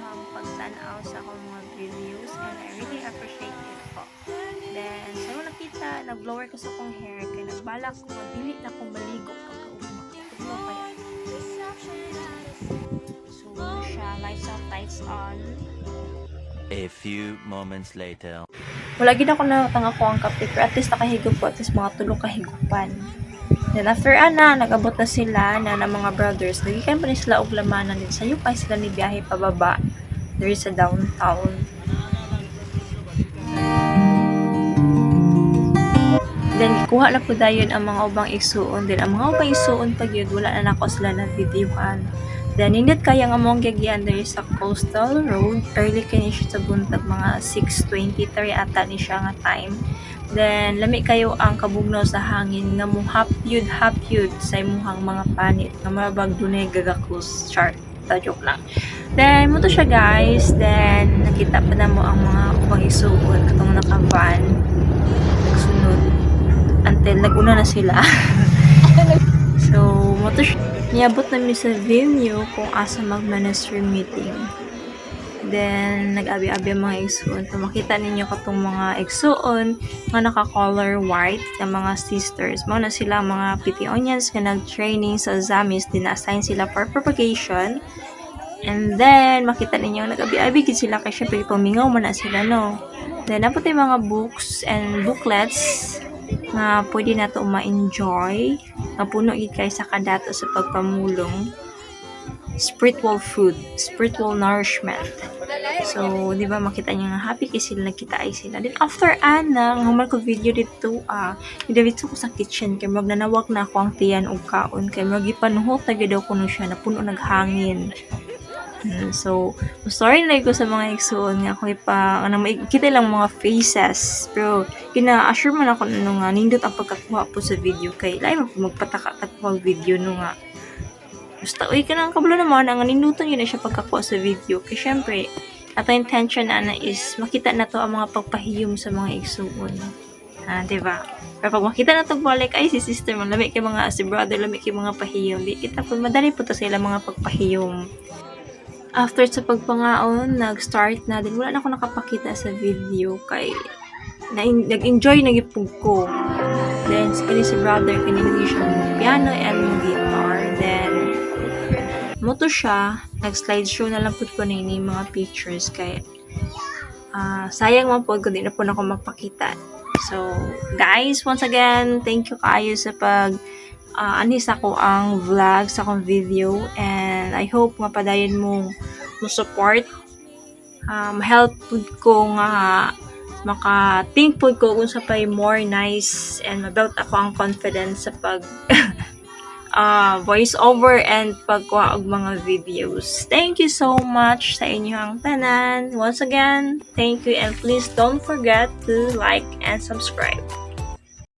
inyong pagtanaw sa akong mga videos and I really appreciate it po. Then, sa mga nakita, nag-blower ko sa akong hair kaya nagbalak ko, dili na akong maligo pagka-ugma ko. Ugma kaya. So, siya, lights off, lights on. A few moments later. Wala gid ako natanga ko ang kape, pero at least nakahigop po, at least mga tulong kahigupan. Then after nag-abot na sila na ng mga brothers, nagikan pa rin sila og lamanan din. Sayo pa sila ni biyahe pababa there sa downtown. Then kuha na po dayon ang mga ubang igsuon din. Ang mga ubang igsuon pag yun, wala na nako sila na videohan. Then nindot kaya nga mong gagian there sa coastal road. Early kani siya sa buntag mga 6:23 ata ni siya nga time. Then lami kayo ang kabugnaw sa hangin nga mo hapyud sa imuhang mga panit nga mabag dunay gagakus chart. Joke lang. Then mo to siya guys. Then nakita pa na mo ang mga ubang igsuon katong naka-van. Nagsunod until naguna na sila. So mo to siya. Niabot namin sa venue kung asa mag-ministry meeting. Then, nag-abi-abi ang mga igsuon. So, makita ninyo katong mga igsuon nga naka-color white sa mga sisters. Mga na sila mga Pitionians nga nag-training sa Zamis. Din-assign sila for propagation. And then, makita ninyo nag-abi-abi gid sila kasi syempre pamingaw man na sila, no? Then, napot yung mga books and booklets nga pwede na ito ma-enjoy. Nga puno gid kay sa kadato sa pagpamulong. Spiritual food, spiritual nourishment. So, di ba makita niya nga happy kasi sila nagkita ay sila. Then after human ko video dito, dito ko sa kitchen kay magnanawag na ako ang tiyan og kaon kay magipanuhot na gid ko no siya na puno naghangin. So, sorry na ko sa mga igsuon nga ako pa makita lang mga faces. Pero gina-assure man ako nga nindot ang pagkakuha po sa video kay lain magpataka ang video no nga. Basta, ka nang kabalo naman, ang ninutan yun na siya pagkakuha sa video. Kaya syempre, ato intention na is makita na to ang mga pagpahiyom sa mga igsuon. Diba? Pero pag makita na to balik, ay si sister mo, lamig kay mga, si brother, lamig kay mga pahiyom. Di kita po, madali po to sila mga pagpahiyom. After sa pagpangaon, nag-start na din. Wala na ako nakapakita sa video kay nag-enjoy nagipug ko. Then, si brother, kinilig siya piano and guitar. Then, moto siya, nag-slideshow na lang po ko na yung mga pictures kaya sayang man po kung di na po ako magpakita. So, guys, once again, thank you kayo sa anis ako ang vlog sa akong video and I hope nga padayon mo support help po ko nga maka-think po ko kung sa pay more nice and mabuild ako ang confidence sa voice over and pagkuha og mga videos. Thank you so much sa inyong tanan. Once again, thank you and please don't forget to like and subscribe.